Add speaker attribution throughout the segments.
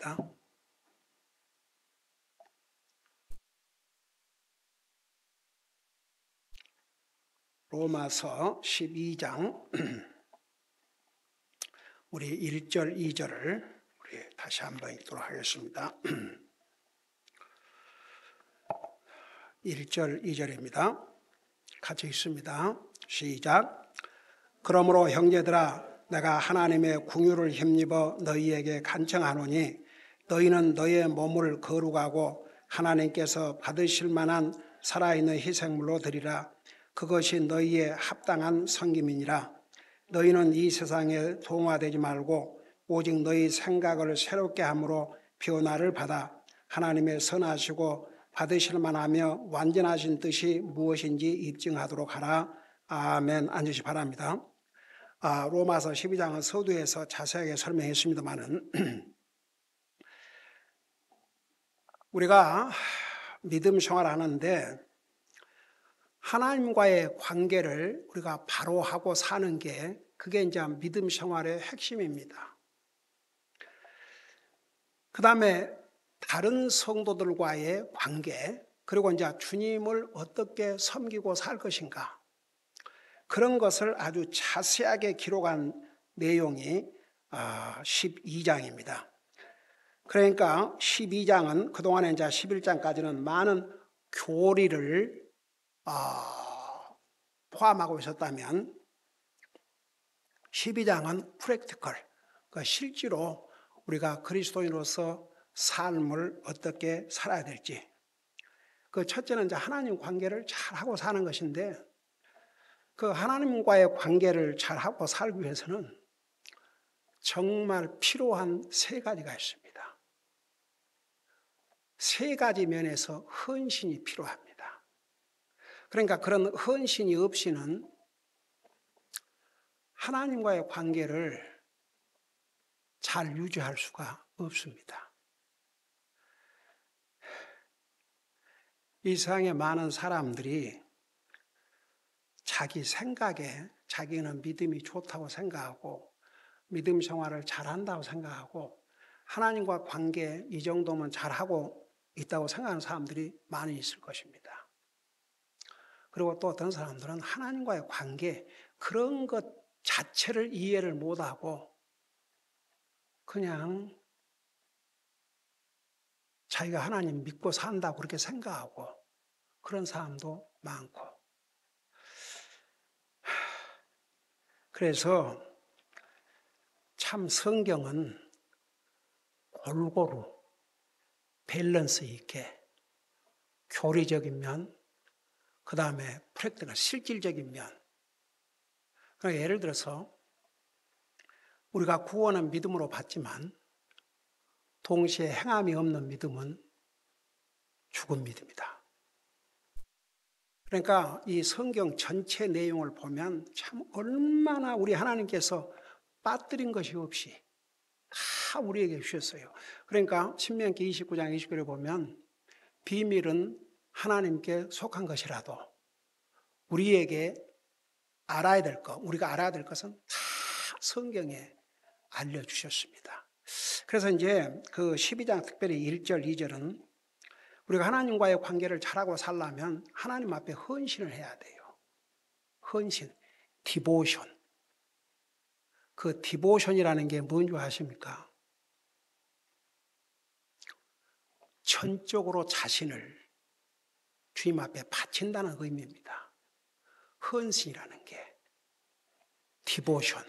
Speaker 1: 하겠습니다. 로마서 12장 우리 1절, 2절을 우리 다시 한번 읽도록 하겠습니다. 1절, 2절입니다. 같이 읽습니다. 시작. 그러므로 형제들아, 내가 하나님의 긍휼을 힘입어 너희에게 간청하노니 너희는 너희의 몸을 거룩하고 하나님께서 받으실 만한 살아있는 희생물로 드리라. 그것이 너희의 합당한 섬김이니라. 너희는 이 세상에 동화되지 말고 오직 너희 생각을 새롭게 함으로 변화를 받아 하나님의 선하시고 받으실 만하며 완전하신 뜻이 무엇인지 입증하도록 하라. 아멘. 앉으시 바랍니다. 로마서 12장은 서두에서 자세하게 설명했습니다마는 우리가 믿음 생활하는데 하나님과의 관계를 우리가 바로 하고 사는 게 그게 이제 믿음 생활의 핵심입니다. 그 다음에 다른 성도들과의 관계, 그리고 이제 주님을 어떻게 섬기고 살 것인가, 그런 것을 아주 자세하게 기록한 내용이 12장입니다. 그러니까 12장은 그동안에 이제 11장까지는 많은 교리를 포함하고 있었다면 12장은 프랙티컬, 그러니까 실제로 우리가 그리스도인으로서 삶을 어떻게 살아야 될지, 그 첫째는 이제 하나님 관계를 잘하고 사는 것인데, 그 하나님과의 관계를 잘하고 살기 위해서는 정말 필요한 세 가지가 있습니다. 세 가지 면에서 헌신이 필요합니다. 그러니까 그런 헌신이 없이는 하나님과의 관계를 잘 유지할 수가 없습니다. 이 세상에 많은 사람들이 자기 생각에 자기는 믿음이 좋다고 생각하고 믿음 생활을 잘한다고 생각하고 하나님과 관계 이 정도면 잘하고 있다고 생각하는 사람들이 많이 있을 것입니다. 그리고 또 어떤 사람들은 하나님과의 관계, 그런 것 자체를 이해를 못하고 그냥 자기가 하나님 믿고 산다고 그렇게 생각하고 그런 사람도 많고, 그래서 참 성경은 골고루 밸런스 있게 교리적인 면, 그 다음에 프랙티컬, 실질적인 면. 그러니까 예를 들어서 우리가 구원은 믿음으로 받지만 동시에 행함이 없는 믿음은 죽은 믿음이다. 그러니까 이 성경 전체 내용을 보면 참 얼마나 우리 하나님께서 빠뜨린 것이 없이 다 우리에게 주셨어요. 그러니까 신명기 29장 20절에 보면 비밀은 하나님께 속한 것이라도 우리에게 알아야 될 것, 우리가 알아야 될 것은 다 성경에 알려주셨습니다. 그래서 이제 그 12장 특별히 1절, 2절은 우리가 하나님과의 관계를 잘하고 살려면 하나님 앞에 헌신을 해야 돼요. 헌신, 디보션. 그 디보션이라는 게 뭔지 아십니까? 전적으로 자신을 주님 앞에 바친다는 의미입니다. 헌신이라는 게 디보션.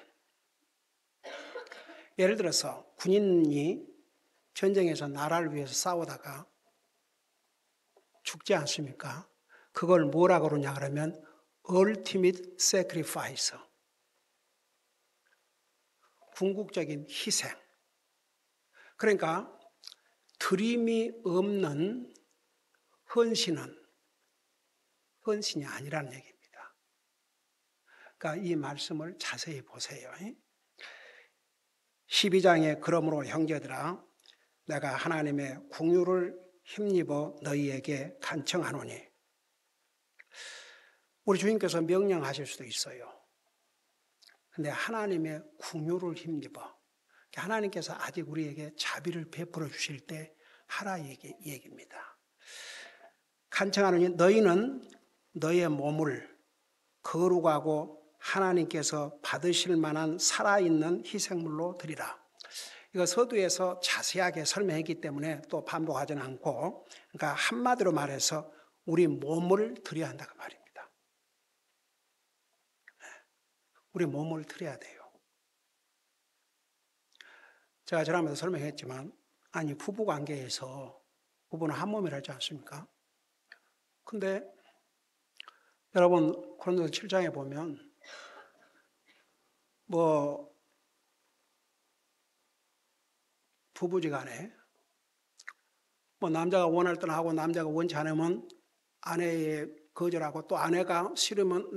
Speaker 1: 예를 들어서 군인이 전쟁에서 나라를 위해서 싸우다가 죽지 않습니까? 그걸 뭐라 그러냐 그러면 ultimate sacrifice, 궁극적인 희생. 그러니까 드림이 없는 헌신은 헌신이 아니라는 얘기입니다. 그러니까 이 말씀을 자세히 보세요. 12장에 그러므로 형제들아, 내가 하나님의 긍휼을 힘입어 너희에게 간청하노니. 우리 주님께서 명령하실 수도 있어요. 근데 하나님의 긍휼을 힘입어. 하나님께서 아직 우리에게 자비를 베풀어 주실 때 하라 얘기입니다. 간청하노니 너희는 너희의 몸을 거룩하고 하나님께서 받으실 만한 살아있는 희생물로 드리라. 이거 서두에서 자세하게 설명했기 때문에 또 반복하지는 않고, 그러니까 한마디로 말해서 우리 몸을 드려야 한다고 말입니다. 우리 몸을 드려야 돼요. 제가 지난번에 설명했지만, 아니 부부관계에서 부부는 한 몸이라 지 않습니까? 근데 여러분 고린도서 7장에 보면 뭐 부부지간에 뭐 남자가 원할 때는 하고 남자가 원치 않으면 아내의 거절하고 또 아내가 싫으면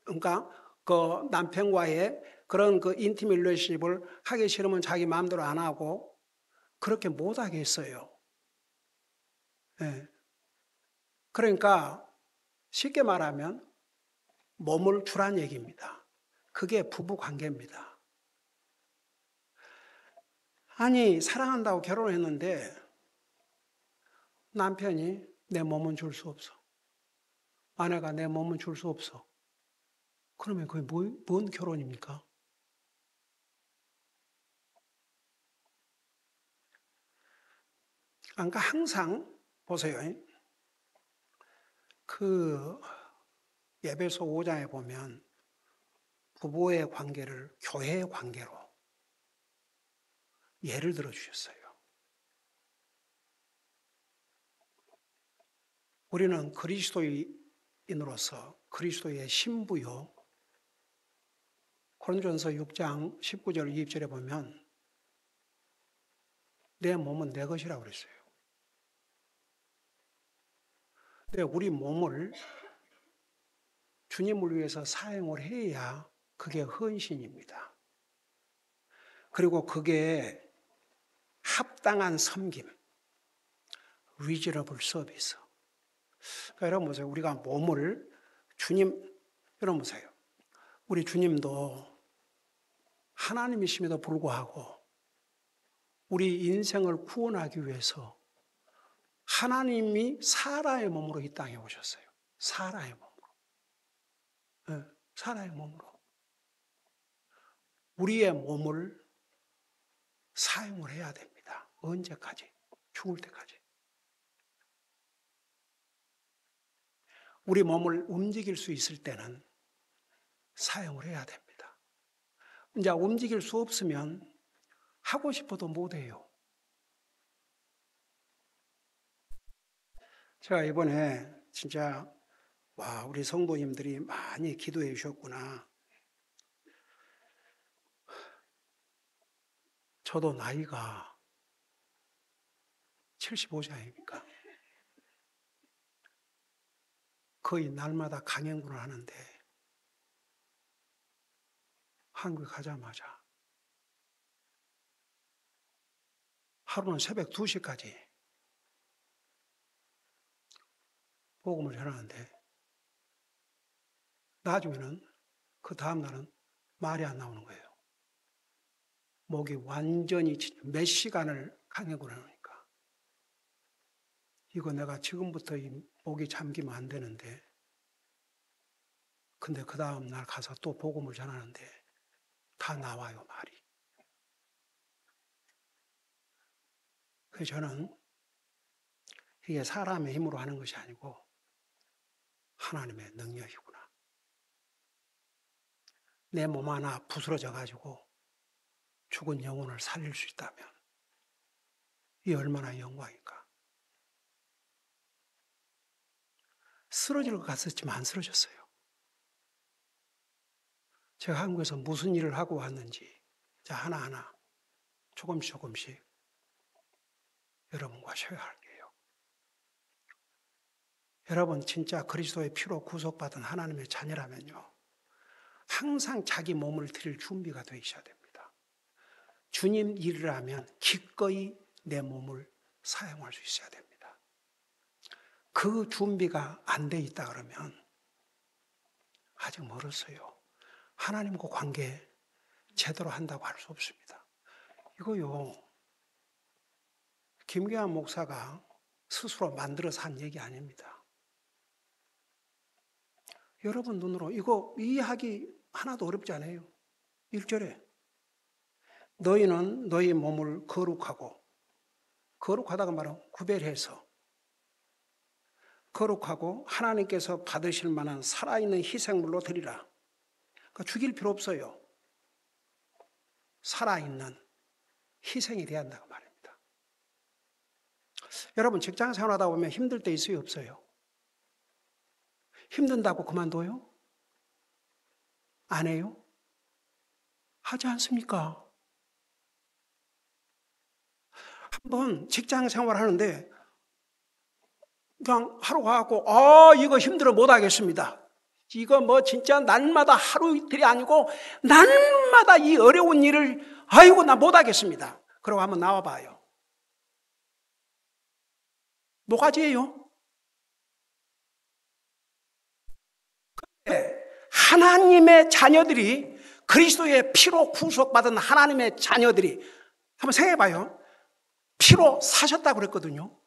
Speaker 1: 그러니까 그 남편과의 그런 그 인티밋 릴레이션십을 하기 싫으면 자기 마음대로 안 하고 그렇게 못 하게 했어요. 네. 그러니까 쉽게 말하면 몸을 주란 얘기입니다. 그게 부부 관계입니다. 아니 사랑한다고 결혼했는데 남편이 내 몸은 줄 수 없어. 아내가 내 몸은 줄 수 없어. 그러면 그게 뭔 결혼입니까? 그러니까 항상 보세요. 그 에베소 5장에 보면 부부의 관계를 교회의 관계로 예를 들어 주셨어요. 우리는 그리스도인으로서 그리스도의 신부요. 고린도전서 6장 19절 20절에 보면 내 몸은 내 것이라고 그랬어요. 근데 우리 몸을 주님을 위해서 사용을 해야 그게 헌신입니다. 그리고 그게 합당한 섬김, reasonable service. 그러니까 여러분 보세요. 우리가 몸을 여러분 보세요. 우리 주님도 하나님이심에도 불구하고 우리 인생을 구원하기 위해서 하나님이 사라의 몸으로 이 땅에 오셨어요. 사라의 몸으로. 네, 사라의 몸으로. 우리의 몸을 사용을 해야 됩니다. 언제까지? 죽을 때까지. 우리 몸을 움직일 수 있을 때는 사용을 해야 됩니다. 이제 움직일 수 없으면 하고 싶어도 못해요. 제가 이번에 진짜 와 우리 성도님들이 많이 기도해 주셨구나. 저도 나이가 75세입니까? 거의 날마다 강행군을 하는데 한국에 가자마자 하루는 새벽 2시까지 복음을 전하는데 나중에는 그 다음날은 말이 안 나오는 거예요. 목이 완전히 몇 시간을 강행군을 하니까 이거 내가 지금부터 이 목이 잠기면 안 되는데 근데 그 다음날 가서 또 복음을 전하는데 다 나와요 말이. 그래서 저는 이게 사람의 힘으로 하는 것이 아니고 하나님의 능력이구나. 내 몸 하나 부스러져 가지고 죽은 영혼을 살릴 수 있다면 이 얼마나 영광인가. 쓰러질 것 같았지만 안 쓰러졌어요. 제가 한국에서 무슨 일을 하고 왔는지 하나하나 조금씩 여러분과 쉐어할게요. 여러분 진짜 그리스도의 피로 구속받은 하나님의 자녀라면요. 항상 자기 몸을 드릴 준비가 되어 있어야 됩니다. 주님 일을 하면 기꺼이 내 몸을 사용할 수 있어야 됩니다. 그 준비가 안 돼 있다 그러면 아직 멀었어요. 하나님과 관계 제대로 한다고 할 수 없습니다. 이거요, 김계환 목사가 스스로 만들어서 한 얘기 아닙니다. 여러분 눈으로 이거 이해하기 하나도 어렵지 않아요. 1절에 너희는 너희 몸을 거룩하고, 거룩하다가 말은 구별해서 거룩하고 하나님께서 받으실 만한 살아있는 희생물로 드리라. 그러니까 죽일 필요 없어요. 살아있는 희생이 돼야 한다고 말입니다. 여러분 직장 생활하다 보면 힘들 때 있어요, 없어요? 힘든다고 그만둬요? 안 해요? 하지 않습니까? 한번 직장 생활하는데 그냥 하루 가갖고 이거 힘들어 못하겠습니다. 이거 뭐 진짜 날마다 하루 이틀이 아니고 날마다 이 어려운 일을 아이고 나 못하겠습니다. 그러고 한번 나와봐요. 뭐가지예요? 하나님의 자녀들이, 그리스도의 피로 구속받은 하나님의 자녀들이, 한번 생각해봐요. 피로 사셨다고 그랬거든요.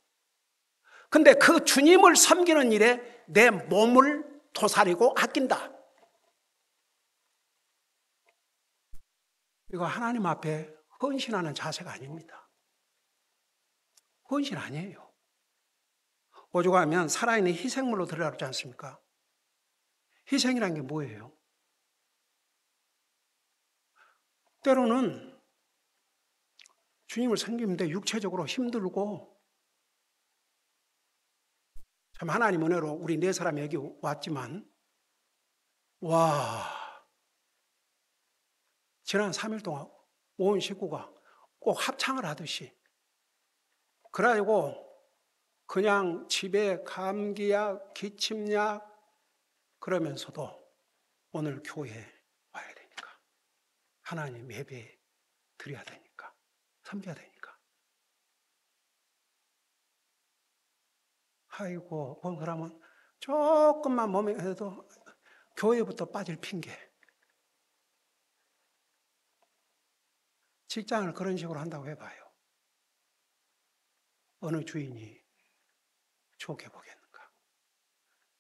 Speaker 1: 근데 그 주님을 섬기는 일에 내 몸을 도사리고 아낀다. 이거 하나님 앞에 헌신하는 자세가 아닙니다. 헌신 아니에요. 오죽하면 살아있는 희생물로 드리라고 그러지 않습니까? 희생이란 게 뭐예요? 때로는 주님을 섬기는데 육체적으로 힘들고, 참 하나님 은혜로 우리 4사람이 여기 왔지만, 지난 3일 동안 온 식구가 꼭 합창을 하듯이, 그래가지고 그냥 집에 감기약, 기침약 그러면서도 오늘 교회에 와야 되니까, 하나님 예배 드려야 되니까, 섬겨야 되니까. 아이고, 본 사람은 조금만 몸에 해도 교회부터 빠질 핑계. 직장을 그런 식으로 한다고 해봐요. 어느 주인이 좋게 보겠는가.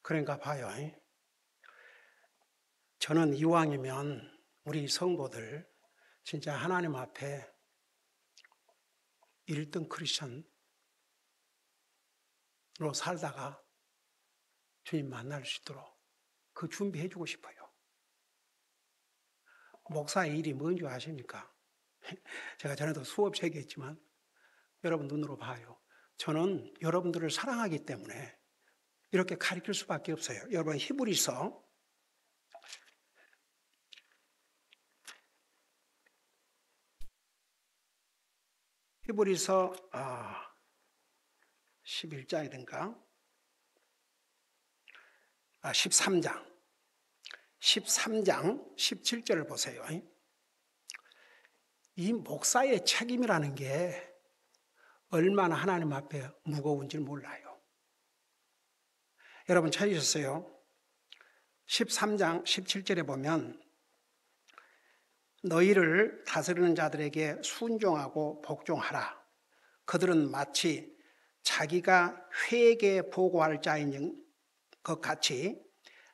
Speaker 1: 그러니까 봐요. 저는 이왕이면 우리 성도들 진짜 하나님 앞에 1등 크리스천으로 살다가 주님 만날 수 있도록 그 준비해 주고 싶어요. 목사의 일이 뭔지 아십니까? 제가 전에도 수업 얘기했지만 여러분 눈으로 봐요. 저는 여러분들을 사랑하기 때문에 이렇게 가르칠 수밖에 없어요. 여러분 히브리서 11장이든가 13장 17절을 보세요. 이 목사의 책임이라는 게 얼마나 하나님 앞에 무거운지 몰라요. 여러분 찾으셨어요? 13장 17절에 보면 너희를 다스리는 자들에게 순종하고 복종하라. 그들은 마치 자기가 회개에 보고할 자인 것 같이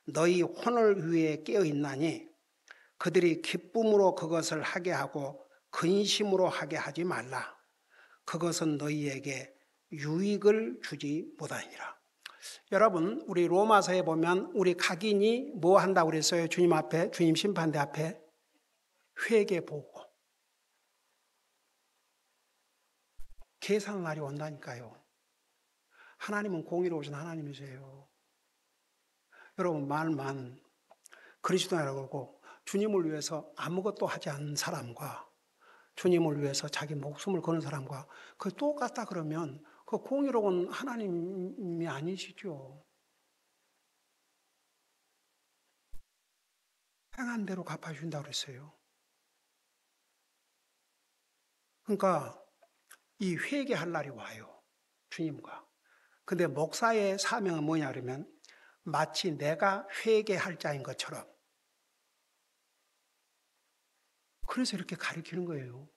Speaker 1: 너희 혼을 위해 깨어있나니 그들이 기쁨으로 그것을 하게 하고 근심으로 하게 하지 말라. 그것은 너희에게 유익을 주지 못하니라. 여러분 우리 로마서에 보면 우리 각인이 뭐 한다고 그랬어요? 주님 앞에, 주님 심판대 앞에 회개 보고 계산 날이 온다니까요. 하나님은 공의로우신 하나님이세요. 여러분 말만 그리스도인이라고 그러고 주님을 위해서 아무것도 하지 않는 사람과 주님을 위해서 자기 목숨을 거는 사람과 그 똑같다 그러면 그 공의로운 하나님이 아니시죠. 행한 대로 갚아주신다고 그랬어요. 그러니까 이 회개할 날이 와요. 주님과. 근데 목사의 사명은 뭐냐 그러면 마치 내가 회개할 자인 것처럼. 그래서 이렇게 가르치는 거예요.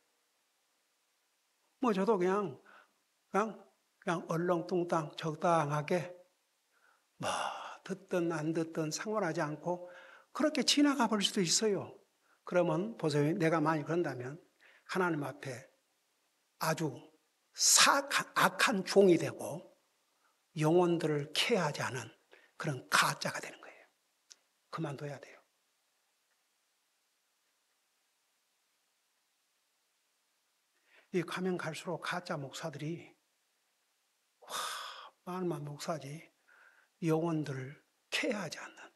Speaker 1: 뭐 저도 그냥 얼렁뚱땅 적당하게 뭐 듣든 안 듣든 상관하지 않고 그렇게 지나가 볼 수도 있어요. 그러면 보세요. 내가 만약 그런다면 하나님 앞에 아주 악한 종이 되고 영혼들을 케어하지 않은 그런 가짜가 되는 거예요. 그만둬야 돼요. 이 가면 갈수록 가짜 목사들이 말만 목사지 영혼들을 케어하지 않는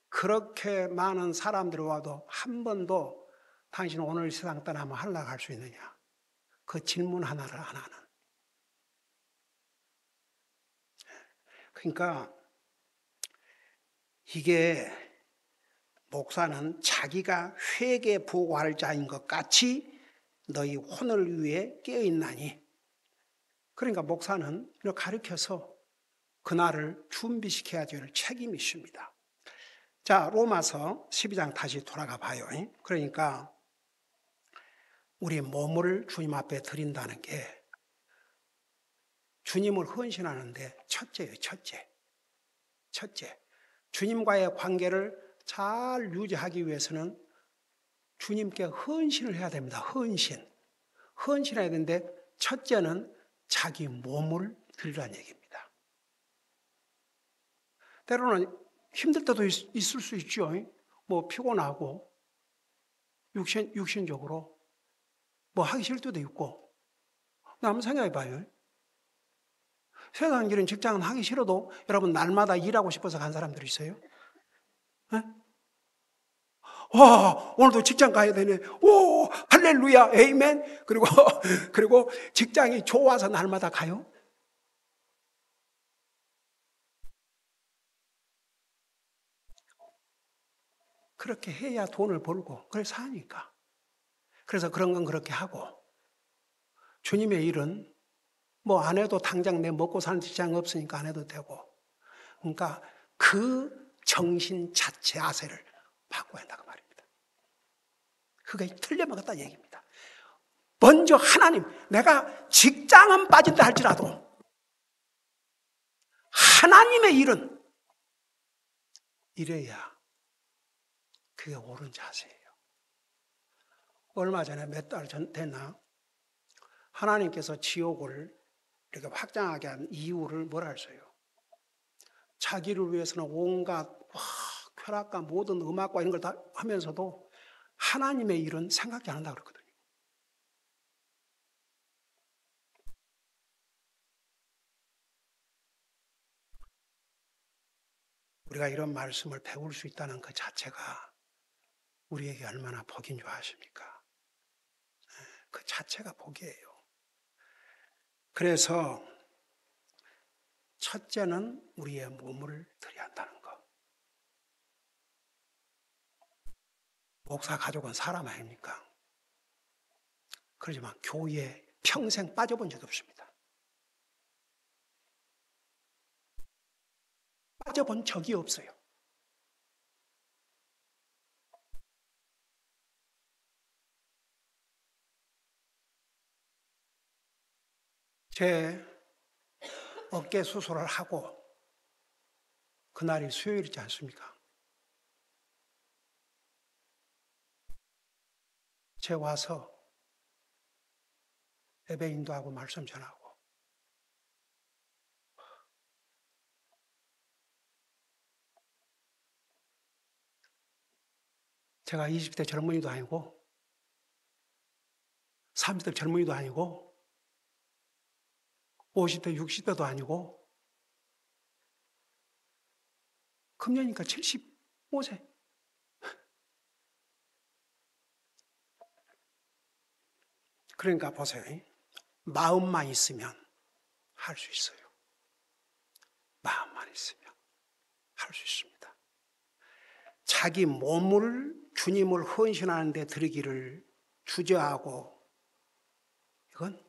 Speaker 1: 그렇게 많은 사람들이 와도 한 번도 당신 오늘 세상 떠나면 하려고 할 수 있느냐? 그 질문 하나를 안 하는. 그러니까 이게 목사는 자기가 회개 보고할 자인 것 같이 너희 혼을 위해 깨어있나니. 그러니까 목사는 이렇게 가르쳐서 그날을 준비시켜야 될 책임이 있습니다. 자, 로마서 12장 다시 돌아가 봐요. 그러니까 우리 몸을 주님 앞에 드린다는 게 주님을 헌신하는데 첫째예요. 첫째. 주님과의 관계를 잘 유지하기 위해서는 주님께 헌신을 해야 됩니다. 헌신해야 되는데 첫째는 자기 몸을 드리라는 얘기입니다. 때로는 힘들 때도 있을 수 있죠. 뭐 피곤하고 육신적으로 뭐 하기 싫을 때도 있고. 한번 생각해 봐요. 세상 일은 직장은 하기 싫어도 여러분 날마다 일하고 싶어서 간 사람들 있어요? 네? 와, 오늘도 직장 가야 되네. 오, 할렐루야, 에이멘. 그리고 직장이 좋아서 날마다 가요? 그렇게 해야 돈을 벌고, 그래서 사니까. 그래서 그런 건 그렇게 하고, 주님의 일은 뭐 안 해도 당장 내 먹고 사는 직장이 없으니까 안 해도 되고, 그러니까 그 정신 자체 아세를 바꿔야 한다고 말입니다. 그게 틀려먹었다는 얘기입니다. 먼저 하나님, 내가 직장은 빠진다 할지라도 하나님의 일은 이래야 그게 옳은 자세예요. 얼마 전에 몇 달 전 됐나? 하나님께서 지옥을 이렇게 확장하게 한 이유를 뭐라 했어요? 자기를 위해서는 온갖 쾌락과 모든 음악과 이런 걸 다 하면서도 하나님의 일은 생각지 않는다고 그랬거든요. 우리가 이런 말씀을 배울 수 있다는 그 자체가 우리에게 얼마나 복인 줄 아십니까? 그 자체가 복이에요. 그래서 첫째는 우리의 몸을 드려야 한다는 것. 목사 가족은 사람 아닙니까? 그렇지만 교회에 평생 빠져본 적이 없습니다. 빠져본 적이 없어요. 제 어깨 수술을 하고 그날이 수요일이지 않습니까? 제 와서 예배 인도하고 말씀 전하고 제가 20대 젊은이도 아니고 30대 젊은이도 아니고 50대 60대도 아니고 금년이니까 75세. 그러니까 보세요. 마음만 있으면 할 수 있어요. 마음만 있으면 할 수 있습니다. 자기 몸을 주님을 헌신하는 데 드리기를 주저하고 이건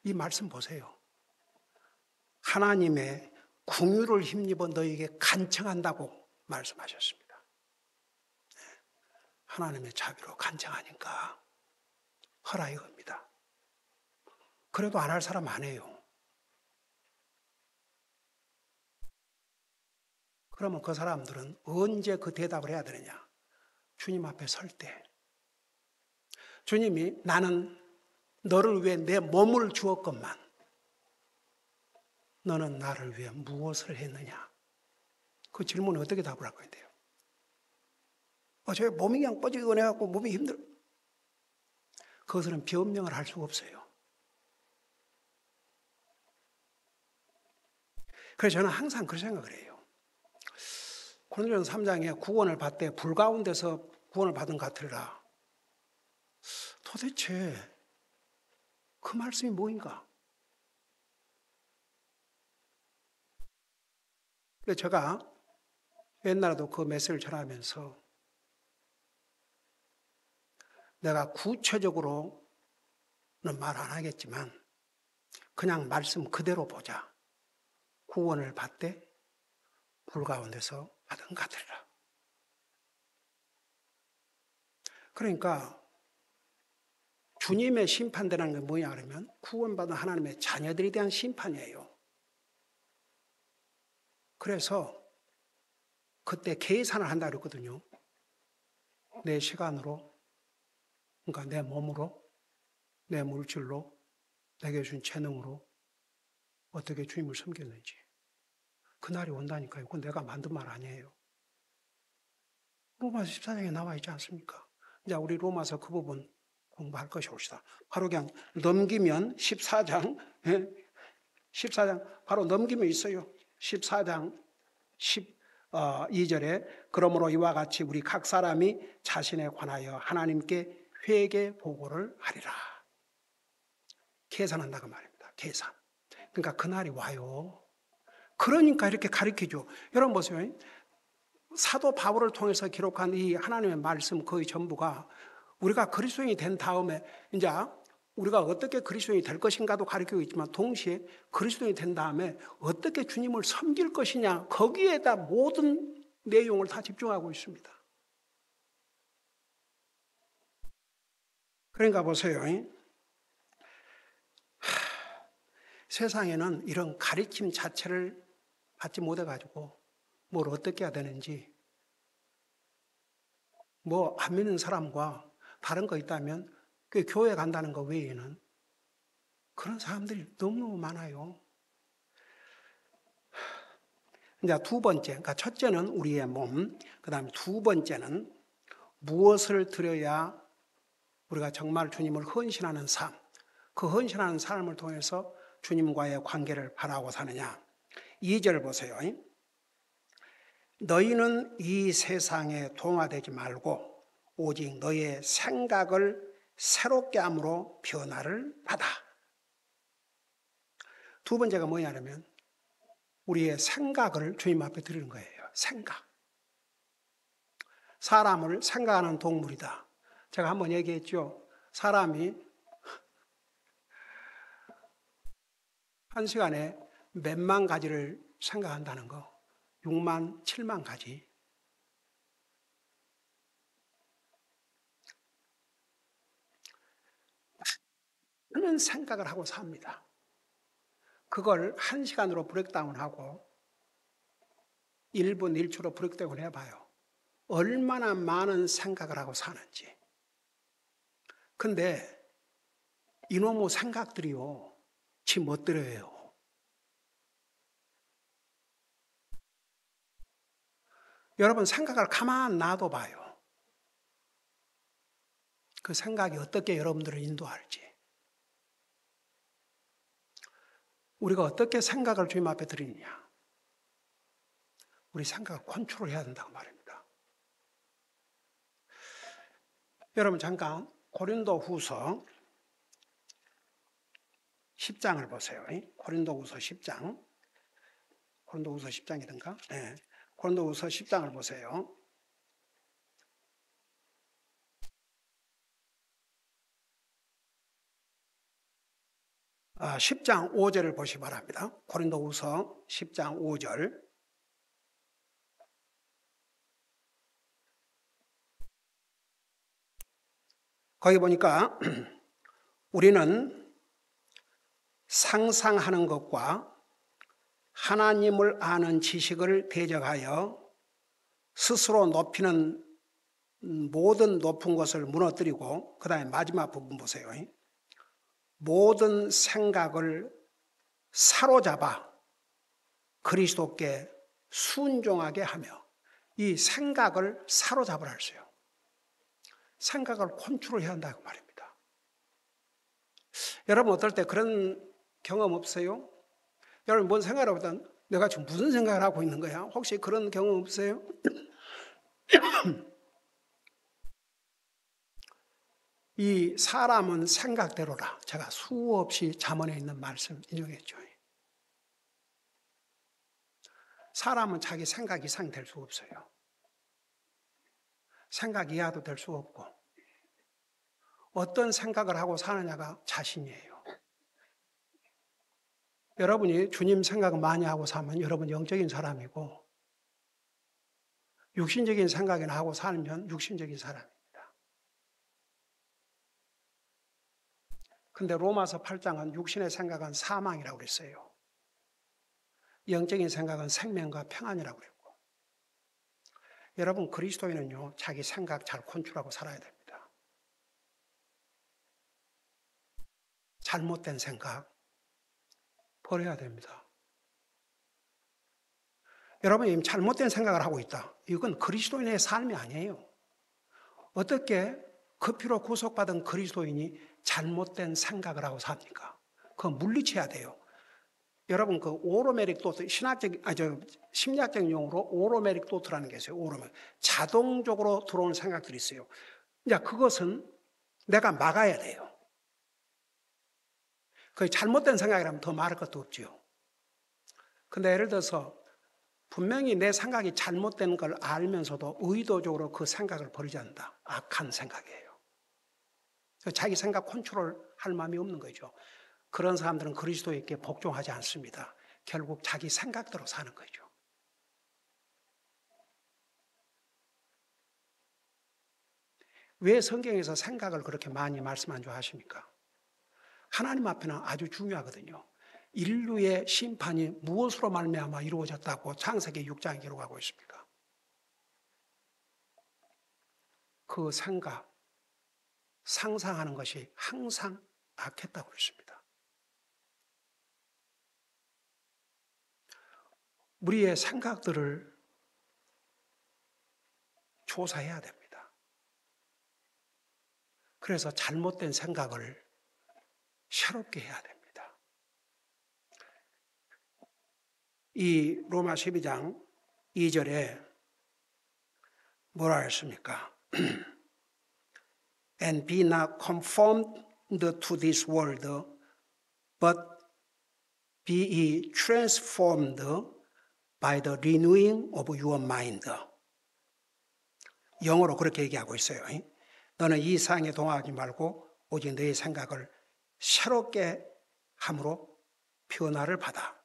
Speaker 1: 이 말씀 보세요. 하나님의 궁유를 힘입어 너에게 간청한다고 말씀하셨습니다. 하나님의 자비로 간증하니까 하라 이겁니다. 그래도 안 할 사람 안 해요. 그러면 그 사람들은 언제 그 대답을 해야 되느냐? 주님 앞에 설 때. 주님이 나는 너를 위해 내 몸을 주었건만 너는 나를 위해 무엇을 했느냐? 그 질문에 어떻게 답을 할 건데요? 제 몸이 그냥 뻐지근해갖고 몸이 힘들어. 그것은 변명을 할 수가 없어요. 그래서 저는 항상 그런 생각을 해요. 고린도전서 3장에 구원을 받되 불 가운데서 구원을 받은 것 같으리라. 도대체 그 말씀이 뭐인가? 제가 옛날에도 그 메시지를 전하면서 내가 구체적으로는 말 안 하겠지만 그냥 말씀 그대로 보자. 구원을 받되 불 가운데서 받은 것 같으리라. 그러니까 주님의 심판이라는 게 뭐냐 그러면 구원받은 하나님의 자녀들에 대한 심판이에요. 그래서 그때 계산을 한다 그랬거든요. 내 시간으로, 그러니까 내 몸으로, 내 물질로, 내게 준 재능으로 어떻게 주님을 섬겼는지. 그날이 온다니까요. 그건 내가 만든 말 아니에요. 로마서 14장에 나와 있지 않습니까? 이제 우리 로마서 그 부분 공부할 것이 옵시다. 바로 그냥 넘기면 14장, 14장 바로 넘기면 있어요. 14장 12절에 그러므로 이와 같이 우리 각 사람이 자신에 관하여 하나님께 회개 보고를 하리라. 계산한다고 말입니다. 계산. 그러니까 그날이 와요. 그러니까 이렇게 가르치죠. 여러분 보세요. 사도 바울을 통해서 기록한 이 하나님의 말씀 거의 전부가 우리가 그리스도인이 된 다음에 이제 우리가 어떻게 그리스도인이 될 것인가도 가르치고 있지만 동시에 그리스도인이 된 다음에 어떻게 주님을 섬길 것이냐 거기에다 모든 내용을 다 집중하고 있습니다. 그러니까 보세요. 세상에는 이런 가르침 자체를 받지 못해가지고 뭘 어떻게 해야 되는지 뭐 안 믿는 사람과 다른 거 있다면 그 교회 간다는 거 외에는 그런 사람들이 너무너무 많아요. 이제 두 번째, 그러니까 첫째는 우리의 몸, 그 다음에 두 번째는 무엇을 드려야 우리가 정말 주님을 헌신하는 삶, 그 헌신하는 삶을 통해서 주님과의 관계를 바라고 사느냐. 2절 보세요. 너희는 이 세상에 동화되지 말고 오직 너의 생각을 새롭게 함으로 변화를 받아. 두 번째가 뭐냐면 우리의 생각을 주님 앞에 드리는 거예요. 생각. 사람을 생각하는 동물이다. 제가 한번 얘기했죠. 사람이 한 시간에 몇만 가지를 생각한다는 거. 6만, 7만 가지. 그런 생각을 하고 삽니다. 그걸 한 시간으로 브레이크다운하고 1분 1초로 브레이크다운 해봐요. 얼마나 많은 생각을 하고 사는지. 근데 이놈의 생각들이요. 지 멋대로예요. 여러분 생각을 가만 놔둬봐요. 그 생각이 어떻게 여러분들을 인도할지. 우리가 어떻게 생각을 주님 앞에 드리느냐. 우리 생각을 컨트롤해야 된다고 말입니다. 여러분 잠깐 고린도 후서 10장을 보세요. 고린도 후서 10장. 고린도 후서 10장이든가? 네. 고린도 후서 10장을 보세요. 10장 5절을 보시기 바랍니다. 고린도 후서 10장 5절. 거기 보니까 우리는 상상하는 것과 하나님을 아는 지식을 대적하여 스스로 높이는 모든 높은 것을 무너뜨리고, 그 다음에 마지막 부분 보세요. 모든 생각을 사로잡아 그리스도께 순종하게 하며, 이 생각을 사로잡으라 했어요. 생각을 컨트롤해야 한다고 말입니다. 여러분 어떨 때 그런 경험 없어요? 여러분 뭔 생각을 하든 내가 지금 무슨 생각을 하고 있는 거야? 혹시 그런 경험 없어요? 이 사람은 생각대로라. 제가 수없이 잠언에 있는 말씀 인용했죠. 사람은 자기 생각 이상 될 수 없어요. 생각 이하도 될 수 없고, 어떤 생각을 하고 사느냐가 자신이에요. 여러분이 주님 생각을 많이 하고 사면 여러분 영적인 사람이고, 육신적인 생각이나 하고 살면 육신적인 사람입니다. 근데 로마서 8장은 육신의 생각은 사망이라고 그랬어요. 영적인 생각은 생명과 평안이라고 그랬고, 여러분 그리스도인은요, 자기 생각 잘 컨트롤하고 살아야 됩니다. 잘못된 생각 버려야 됩니다. 여러분이 잘못된 생각을 하고 있다. 이건 그리스도인의 삶이 아니에요. 어떻게 그 피로 구속받은 그리스도인이 잘못된 생각을 하고 삽니까? 그거 물리쳐야 돼요. 여러분 그 오로메릭 도트, 심리학적인 용어로 오로메릭 도트라는 게 있어요. 오로메릭. 자동적으로 들어오는 생각들이 있어요. 이제 그것은 내가 막아야 돼요. 그 잘못된 생각이라면 더 말할 것도 없지요. 근데 예를 들어서 분명히 내 생각이 잘못된 걸 알면서도 의도적으로 그 생각을 버리지 않는다. 악한 생각이에요. 자기 생각 컨트롤 할 마음이 없는 거죠. 그런 사람들은 그리스도에게 복종하지 않습니다. 결국 자기 생각대로 사는 거죠. 왜 성경에서 생각을 그렇게 많이 말씀 안 좋아하십니까? 하나님 앞에는 아주 중요하거든요. 인류의 심판이 무엇으로 말미암아 이루어졌다고 창세기 6장에 기록하고 있습니까? 그 생각, 상상하는 것이 항상 악했다고 그랬습니다. 우리의 생각들을 조사해야 됩니다. 그래서 잘못된 생각을 새롭게 해야 됩니다. 이 로마 12장 2절에 뭐라 했습니까? And be not conformed to this world, but be ye transformed by the renewing of your mind. 영어로 그렇게 얘기하고 있어요. 너는 이 세상에 동화하지 말고 오직 너의 생각을 새롭게 함으로 변화를 받아.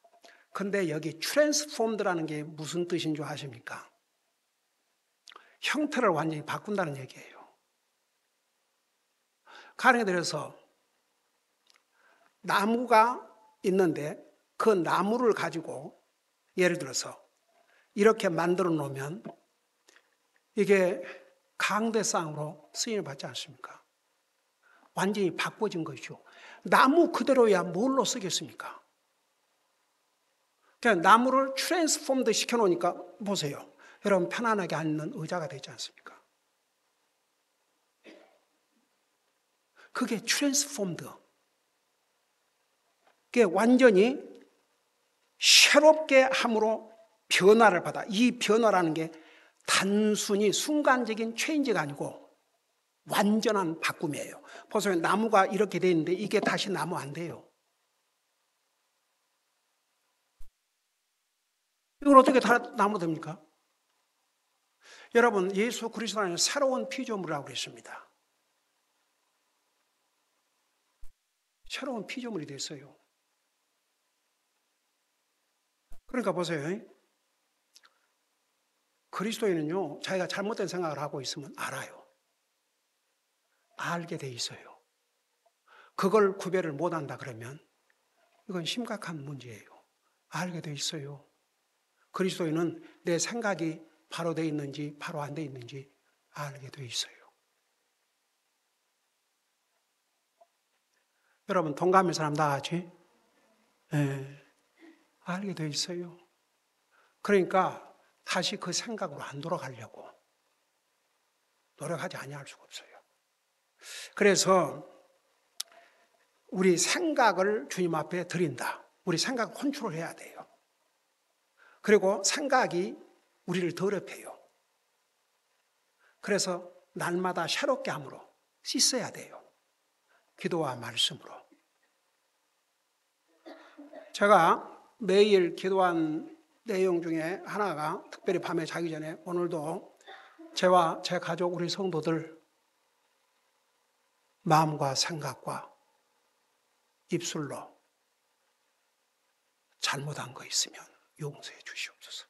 Speaker 1: 근데 여기 transformed라는 게 무슨 뜻인 줄 아십니까? 형태를 완전히 바꾼다는 얘기예요. 가령에 들어서 나무가 있는데 그 나무를 가지고 예를 들어서 이렇게 만들어 놓으면 이게 강대상으로 쓰임을 받지 않습니까? 완전히 바꿔진 것이죠. 나무 그대로야 뭘로 쓰겠습니까? 그냥 나무를 트랜스폼드 시켜놓으니까 보세요. 여러분 편안하게 앉는 의자가 되지 않습니까? 그게 트랜스폼드. 그게 완전히 새롭게 함으로 변화를 받아. 이 변화라는 게 단순히 순간적인 체인지가 아니고 완전한 바꿈이에요. 보세요. 나무가 이렇게 돼 있는데 이게 다시 나무 안 돼요. 이걸 어떻게 다 나무 됩니까? 여러분, 예수 그리스도 안에 새로운 피조물이라고 그랬습니다. 새로운 피조물이 됐어요. 그러니까 보세요. 그리스도인은요, 자기가 잘못된 생각을 하고 있으면 알아요. 알게 돼 있어요. 그걸 구별을 못한다 그러면 이건 심각한 문제예요. 알게 돼 있어요. 그리스도인은 내 생각이 바로 돼 있는지 바로 안 돼 있는지 알게 돼 있어요. 여러분 동감인 사람 다 하지? 네, 알게 돼 있어요. 그러니까 다시 그 생각으로 안 돌아가려고 노력하지 아니할 수가 없어요. 그래서 우리 생각을 주님 앞에 드린다. 우리 생각 컨트롤해야 돼요. 그리고 생각이 우리를 더럽혀요. 그래서 날마다 새롭게 함으로 씻어야 돼요. 기도와 말씀으로. 제가 매일 기도한 내용 중에 하나가 특별히 밤에 자기 전에 오늘도 저와 제 가족 우리 성도들 마음과 생각과 입술로 잘못한 거 있으면 용서해 주시옵소서.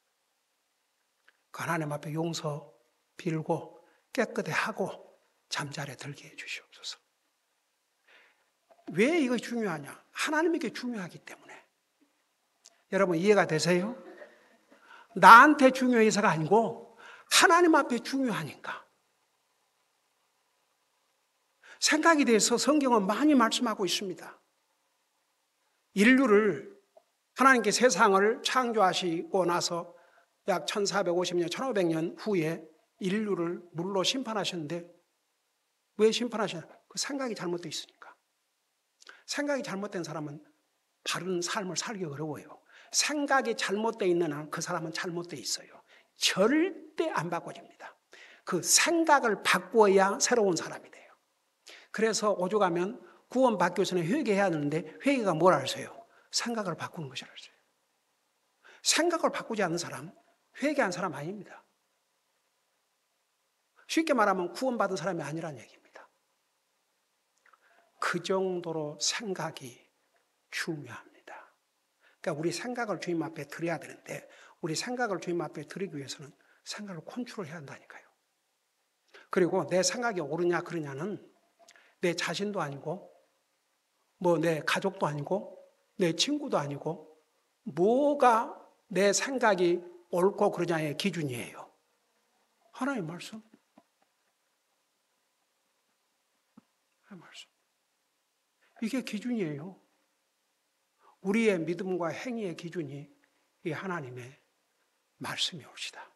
Speaker 1: 그 하나님 앞에 용서 빌고 깨끗해 하고 잠자리에 들게 해 주시옵소서. 왜 이거 중요하냐? 하나님에게 중요하기 때문에. 여러분 이해가 되세요? 나한테 중요해서가 아니고 하나님 앞에 중요하니까. 생각에 대해서 성경은 많이 말씀하고 있습니다. 인류를 하나님께 세상을 창조하시고 나서 약 1450년, 1500년 후에 인류를 물로 심판하셨는데 왜 심판하셨냐? 그 생각이 잘못되어 있으니까. 생각이 잘못된 사람은 바른 삶을 살기 어려워요. 생각이 잘못되어 있는 한 그 사람은 잘못되어 있어요. 절대 안 바꿔집니다. 그 생각을 바꾸어야 새로운 사람이 돼요. 그래서 오죽하면 구원받기 위해서는 회개해야 하는데 회개가 뭘 알아서요? 생각을 바꾸는 것을 알아서요. 생각을 바꾸지 않는 사람, 회개한 사람 아닙니다. 쉽게 말하면 구원받은 사람이 아니라는 얘기입니다. 그 정도로 생각이 중요합니다. 그러니까 우리 생각을 주님 앞에 드려야 되는데 우리 생각을 주님 앞에 드리기 위해서는 생각을 컨트롤해야 한다니까요. 그리고 내 생각이 옳으냐 그러냐는 내 자신도 아니고 뭐 내 가족도 아니고 내 친구도 아니고 뭐가 내 생각이 옳고 그러냐의 기준이에요. 하나님 말씀. 하나님 말씀. 이게 기준이에요. 우리의 믿음과 행위의 기준이 이 하나님의 말씀이 옵시다.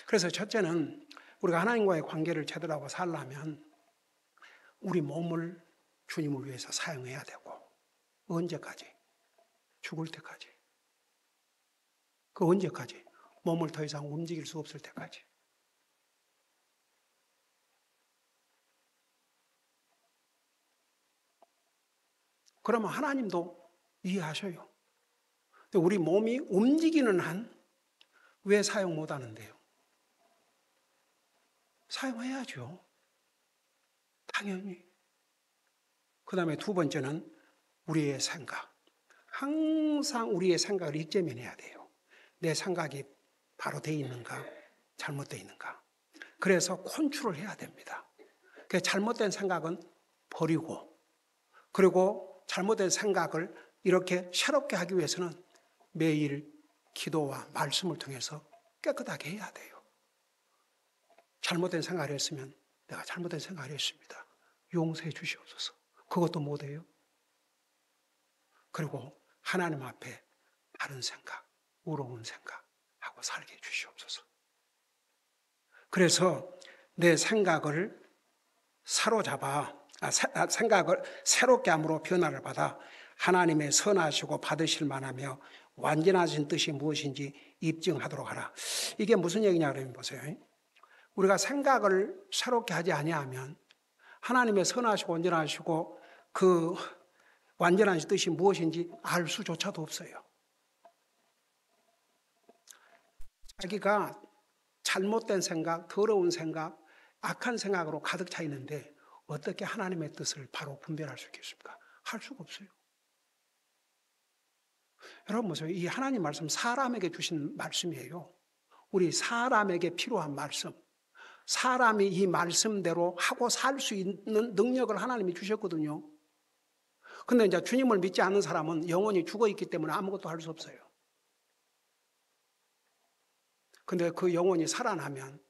Speaker 1: 그래서 첫째는 우리가 하나님과의 관계를 제대로 하고 살려면 우리 몸을 주님을 위해서 사용해야 되고 언제까지? 죽을 때까지. 그 언제까지? 몸을 더 이상 움직일 수 없을 때까지. 그러면 하나님도 이해하셔요. 우리 몸이 움직이는 한 왜 사용 못 하는데요? 사용해야죠. 당연히. 그 다음에 두 번째는 우리의 생각. 항상 우리의 생각을 익제면해야 돼요. 내 생각이 바로 돼 있는가, 잘못돼 있는가. 그래서 컨트롤 해야 됩니다. 잘못된 생각은 버리고, 그리고 잘못된 생각을 이렇게 새롭게 하기 위해서는 매일 기도와 말씀을 통해서 깨끗하게 해야 돼요. 잘못된 생각을 했으면 내가 잘못된 생각을 했습니다. 용서해 주시옵소서. 그것도 못해요. 그리고 하나님 앞에 바른 생각, 의로운 생각하고 살게 해주시옵소서. 그래서 내 생각을 사로잡아, 생각을 새롭게 함으로 변화를 받아 하나님의 선하시고 받으실 만하며 완전하신 뜻이 무엇인지 입증하도록 하라. 이게 무슨 얘기냐 그러면 보세요. 우리가 생각을 새롭게 하지 아니하면 하나님의 선하시고 온전하시고 그 완전한 뜻이 무엇인지 알 수조차도 없어요. 자기가 잘못된 생각, 더러운 생각, 악한 생각으로 가득 차 있는데 어떻게 하나님의 뜻을 바로 분별할 수 있겠습니까? 할 수가 없어요. 여러분 보세요. 이 하나님 말씀 사람에게 주신 말씀이에요. 우리 사람에게 필요한 말씀. 사람이 이 말씀대로 하고 살 수 있는 능력을 하나님이 주셨거든요. 근데 이제 주님을 믿지 않는 사람은 영혼이 죽어 있기 때문에 아무것도 할 수 없어요. 근데 그 영혼이 살아나면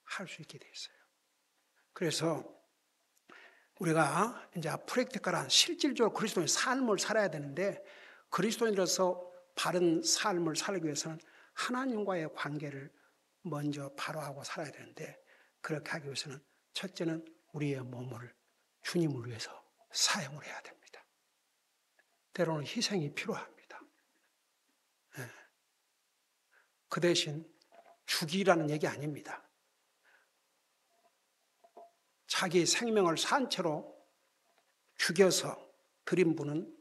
Speaker 1: 할 수 있게 돼 있어요. 그래서 우리가 이제 프랙티컬한 실질적으로 그리스도인의 삶을 살아야 되는데, 그리스도인으로서 바른 삶을 살기 위해서는 하나님과의 관계를 먼저 바로하고 살아야 되는데, 그렇게 하기 위해서는 첫째는 우리의 몸을 주님을 위해서 사용을 해야 됩니다. 때로는 희생이 필요합니다. 그 대신 죽이라는 얘기 아닙니다. 자기 생명을 산채로 죽여서 드린 분은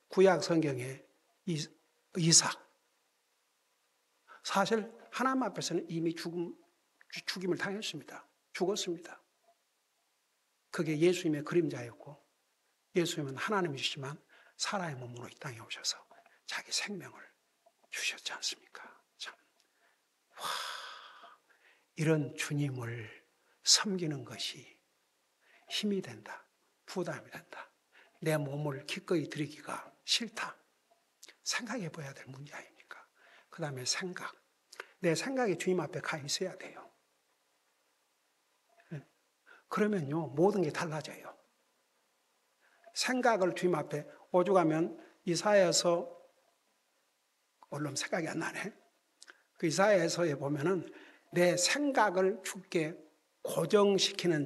Speaker 1: 구약 성경의 이삭. 사실 하나님 앞에서는 이미 죽임을 당했습니다. 죽었습니다. 그게 예수님의 그림자였고, 예수님은 하나님이시지만 사람의 몸으로 이 땅에 오셔서 자기 생명을 주셨지 않습니까? 참, 이런 주님을 섬기는 것이 힘이 된다, 부담이 된다. 내 몸을 기꺼이 드리기가 싫다. 생각해 봐야 될 문제 아닙니까? 그 다음에 생각. 내 생각이 주님 앞에 가 있어야 돼요. 그러면요, 모든 게 달라져요. 생각을 주님 앞에 오죽하면 이사야서, 얼른 생각이 안 나네. 그 이사야서에 보면은 내 생각을 주께 고정시키는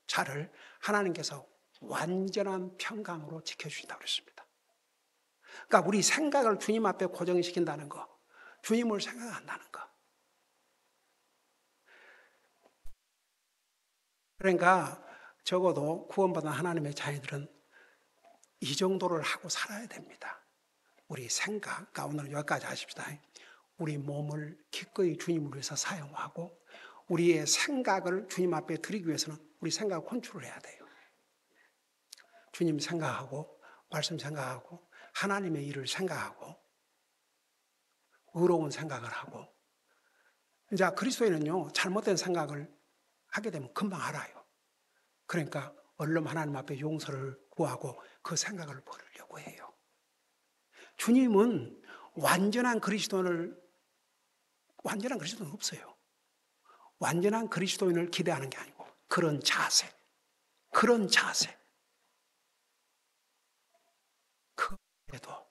Speaker 1: 자를 하나님께서 완전한 평강으로 지켜주신다고 그랬습니다. 그러니까 우리 생각을 주님 앞에 고정시킨다는 거, 주님을 생각한다는 거. 그러니까 적어도 구원받은 하나님의 자녀들은 이 정도를 하고 살아야 됩니다. 우리 생각, 그러니까 오늘 여기까지 하십시다. 우리 몸을 기꺼이 주님을 위해서 사용하고 우리의 생각을 주님 앞에 드리기 위해서는 우리 생각을 컨트롤 해야 돼요. 주님 생각하고 말씀 생각하고 하나님의 일을 생각하고 의로운 생각을 하고. 이제 그리스도인은요, 잘못된 생각을 하게 되면 금방 알아요. 그러니까 얼른 하나님 앞에 용서를 구하고 그 생각을 버리려고 해요. 주님은 완전한 그리스도인은 없어요. 완전한 그리스도인을 기대하는 게 아니고 그런 자세. 그래도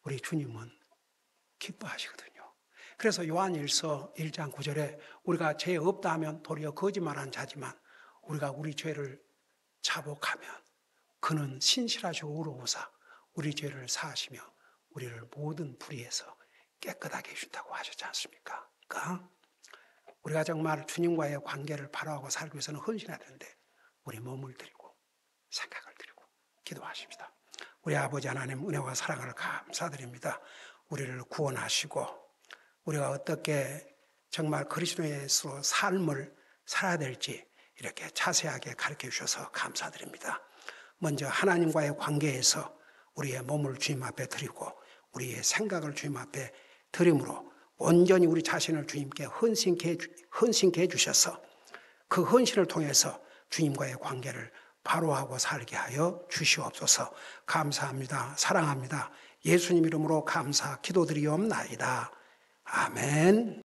Speaker 1: 우리 주님은 기뻐하시거든요. 그래서 요한일서 1장 9절에 우리가 죄 없다 하면 도리어 거짓말한 자지만 우리가 우리 죄를 자복하면 그는 신실하시고 의로우사 우리 죄를 사하시며 우리를 모든 불의에서 깨끗하게 해준다고 하셨지 않습니까? 그러니까 우리가 정말 주님과의 관계를 바로하고 살기 위해서는 헌신해야 되는데 우리 몸을 드리고 생각을 드리고 기도하십니다. 우리 아버지 하나님 은혜와 사랑을 감사드립니다. 우리를 구원하시고 우리가 어떻게 정말 그리스도인으로 삶을 살아야 될지 이렇게 자세하게 가르쳐 주셔서 감사드립니다. 먼저 하나님과의 관계에서 우리의 몸을 주님 앞에 드리고 우리의 생각을 주님 앞에 드림으로 온전히 우리 자신을 주님께 헌신케 해주셔서 그 헌신을 통해서 주님과의 관계를 바로하고 살게 하여 주시옵소서. 감사합니다. 사랑합니다. 예수님 이름으로 감사 기도드리옵나이다. 아멘.